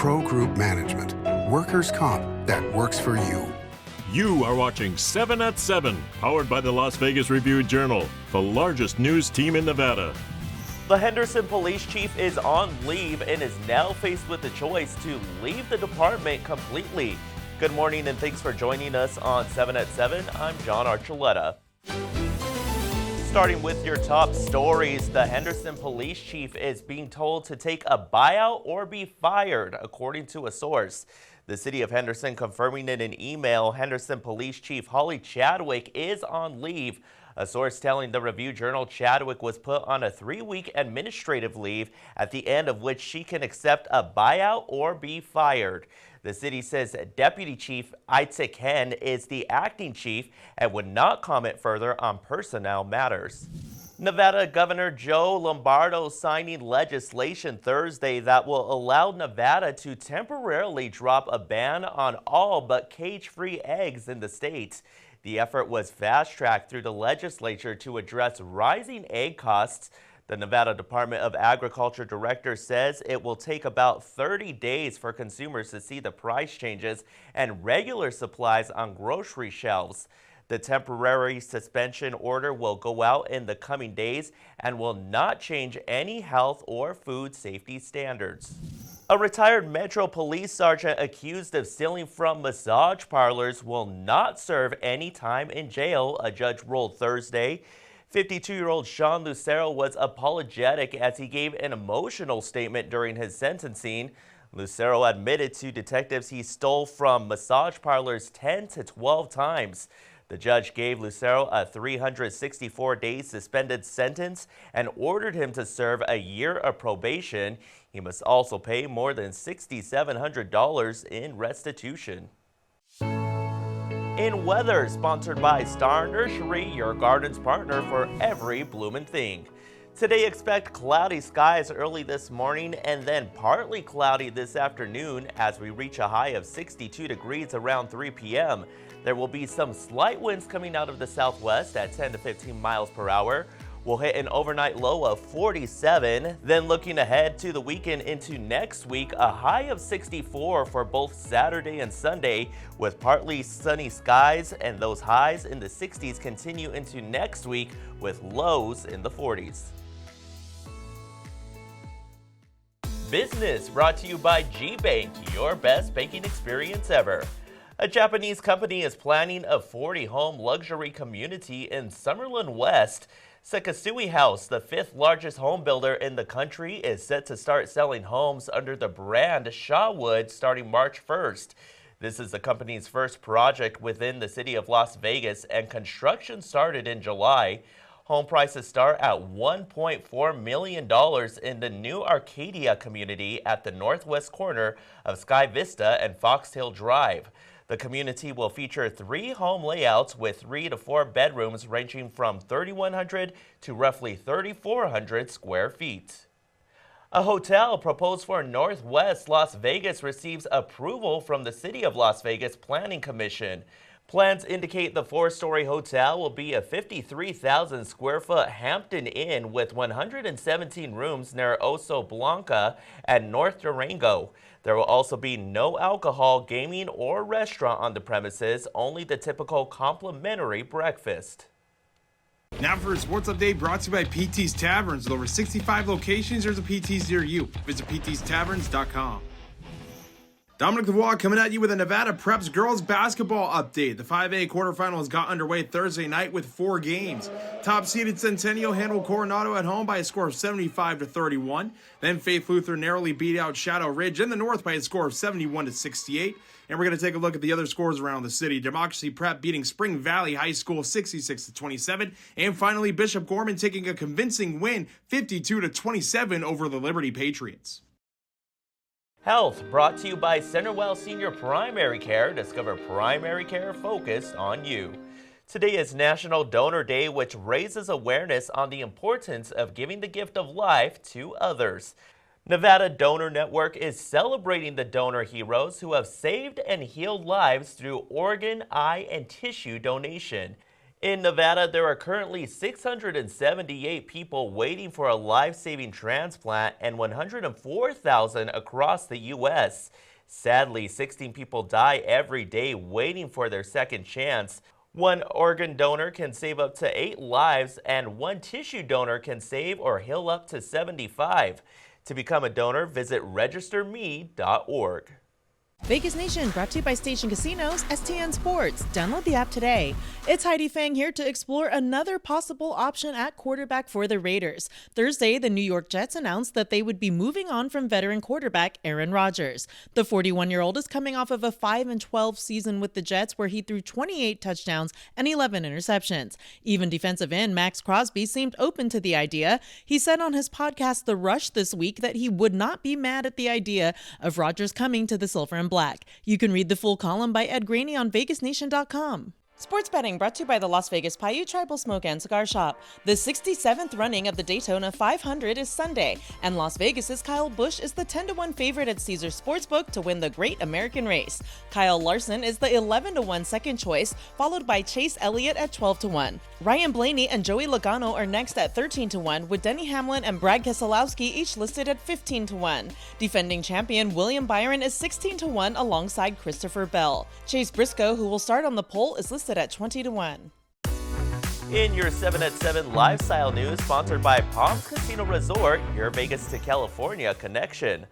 Pro Group Management. Workers' comp that works for you. You are watching 7 at 7, powered by the Las Vegas Review-Journal, the largest news team in Nevada. The Henderson police chief is on leave and is now faced with the choice to leave the department completely. Good morning and thanks for joining us on 7 at 7. I'm John Archuleta. Starting with your top stories, the Henderson police chief is being told to take a buyout or be fired, according to a source. The city of Henderson confirming in an email, Henderson Police Chief Holly Chadwick is on leave. A source telling the Review-Journal Chadwick was put on a 3-week administrative leave, at the end of which she can accept a buyout or be fired. The city says Deputy Chief Itzek Hen is the acting chief and would not comment further on personnel matters. Nevada Governor Joe Lombardo signing legislation Thursday that will allow Nevada to temporarily drop a ban on all but cage-free eggs in the state. The effort was fast-tracked through the legislature to address rising egg costs. The Nevada Department of Agriculture director says it will take about 30 days for consumers to see the price changes and regular supplies on grocery shelves. The temporary suspension order will go out in the coming days and will not change any health or food safety standards. A retired Metro Police sergeant accused of stealing from massage parlors will not serve any time in jail, a judge ruled Thursday. 52-year-old Sean Lucero was apologetic as he gave an emotional statement during his sentencing. Lucero admitted to detectives he stole from massage parlors 10 to 12 times. The judge gave Lucero a 364-day suspended sentence and ordered him to serve a year of probation. He must also pay more than $6,700 in restitution. In weather, sponsored by Star Nursery, your garden's partner for every bloomin' thing. Today, expect cloudy skies early this morning and then partly cloudy this afternoon as we reach a high of 62 degrees around 3 p.m. There will be some slight winds coming out of the southwest at 10 to 15 miles per hour. We'll hit an overnight low of 47. Then looking ahead to the weekend into next week, a high of 64 for both Saturday and Sunday with partly sunny skies, and those highs in the 60s continue into next week with lows in the 40s. Business brought to you by G-Bank, your best banking experience ever. A Japanese company is planning a 40-home luxury community in Summerlin West. Sekisui House, the 5th largest home builder in the country, is set to start selling homes under the brand Shawwood starting March 1st. This is the company's first project within the city of Las Vegas, and construction started in July. Home prices start at $1.4 million in the new Arcadia community at the northwest corner of Sky Vista and Fox Hill Drive. The community will feature 3 home layouts with 3 to 4 bedrooms ranging from 3,100 to roughly 3,400 square feet. A hotel proposed for Northwest Las Vegas receives approval from the City of Las Vegas Planning Commission. Plans indicate the 4-story hotel will be a 53,000 square foot Hampton Inn with 117 rooms near Oso Blanca and North Durango. There will also be no alcohol, gaming, or restaurant on the premises, only the typical complimentary breakfast. Now for a sports update brought to you by PT's Taverns. With over 65 locations, there's a PT's near you. Visit ptstaverns.com. Dominic Lavoie coming at you with a Nevada Preps girls basketball update. The 5A quarterfinals got underway Thursday night with 4 games. Top-seeded Centennial handled Coronado at home by a score of 75-31. Then Faith Lutheran narrowly beat out Shadow Ridge in the north by a score of 71-68. And we're going to take a look at the other scores around the city. Democracy Prep beating Spring Valley High School 66-27. And finally, Bishop Gorman taking a convincing win 52-27 over the Liberty Patriots. Health brought to you by Centerwell Senior Primary Care. Discover primary care focused on you. Today is National Donor Day, which raises awareness on the importance of giving the gift of life to others. Nevada Donor Network is celebrating the donor heroes who have saved and healed lives through organ, eye, and tissue donation. In Nevada, there are currently 678 people waiting for a life-saving transplant and 104,000 across the U.S. Sadly, 16 people die every day waiting for their second chance. One organ donor can save up to 8 lives, and one tissue donor can save or heal up to 75. To become a donor, visit registerme.org. Vegas Nation brought to you by Station Casinos, STN Sports. Download the app today. It's Heidi Fang here to explore another possible option at quarterback for the Raiders. Thursday, the New York Jets announced that they would be moving on from veteran quarterback Aaron Rodgers. The 41-year-old is coming off of a 5-12 season with the Jets where he threw 28 touchdowns and 11 interceptions. Even defensive end Max Crosby seemed open to the idea. He said on his podcast The Rush this week that he would not be mad at the idea of Rodgers coming to the Silver and Black. You can read the full column by Ed Graney on VegasNation.com. Sports betting brought to you by the Las Vegas Paiute Tribal Smoke and Cigar Shop. The 67th running of the Daytona 500 is Sunday, and Las Vegas's Kyle Busch is the 10-1 favorite at Caesars Sportsbook to win the Great American Race. Kyle Larson is the 11-1 second choice, followed by Chase Elliott at 12-1. Ryan Blaney and Joey Logano are next at 13-1, with Denny Hamlin and Brad Keselowski each listed at 15-1. Defending champion William Byron is 16-1 alongside Christopher Bell. Chase Briscoe, who will start on the pole, is listed at 20-1. In your 7 at 7 lifestyle news, sponsored by Palms Casino Resort, your Vegas to California connection.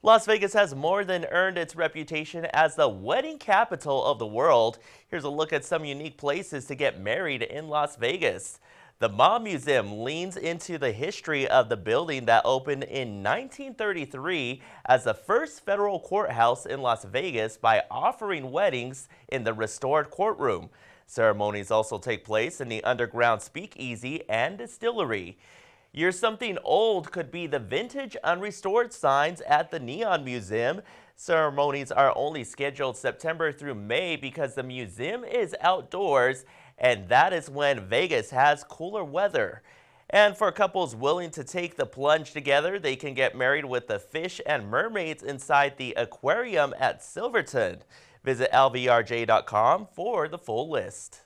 Las Vegas has more than earned its reputation as the wedding capital of the world. Here's a look at some unique places to get married in Las Vegas. The Mom Museum leans into the history of the building that opened in 1933 as the first federal courthouse in Las Vegas by offering weddings in the restored courtroom. Ceremonies also take place in the underground speakeasy and distillery. Your something old could be the vintage unrestored signs at the Neon Museum. Ceremonies are only scheduled September through May because the museum is outdoors, and that is when Vegas has cooler weather. And for couples willing to take the plunge together, they can get married with the fish and mermaids inside the aquarium at Silverton. Visit lvrj.com for the full list.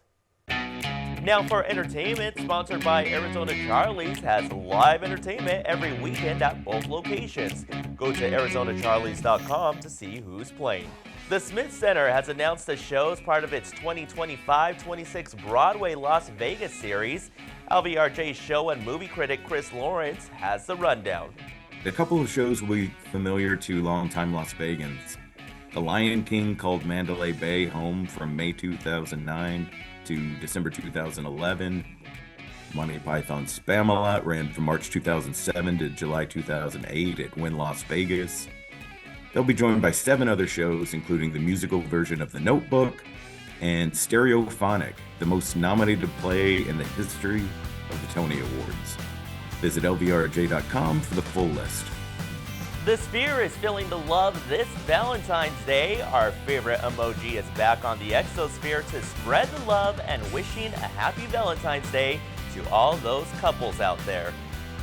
Now for entertainment, sponsored by Arizona Charlie's, has live entertainment every weekend at both locations. Go to arizonacharlies.com to see who's playing. The Smith Center has announced a show as part of its 2025-26 Broadway Las Vegas series. LVRJ's show and movie critic Chris Lawrence has the rundown. A couple of shows will be familiar to longtime Las Vegans. The Lion King called Mandalay Bay home from May 2009 to December 2011. Monty Python's Spamalot ran from March 2007 to July 2008 at Wynn Las Vegas. They'll be joined by 7 other shows, including the musical version of The Notebook and Stereophonic, the most nominated play in the history of the Tony Awards. Visit lvrj.com for the full list. The Sphere is feeling the love this Valentine's Day. Our favorite emoji is back on the Exosphere to spread the love and wishing a happy Valentine's Day to all those couples out there.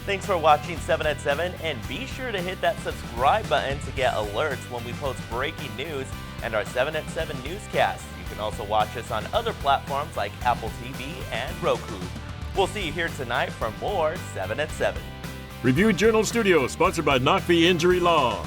Thanks for watching 7 at 7, and be sure to hit that subscribe button to get alerts when we post breaking news and our 7 at 7 newscast. You can also watch us on other platforms like Apple TV and Roku. We'll see you here tonight for more 7 at 7. Review Journal Studios, sponsored by Knockby Injury Law.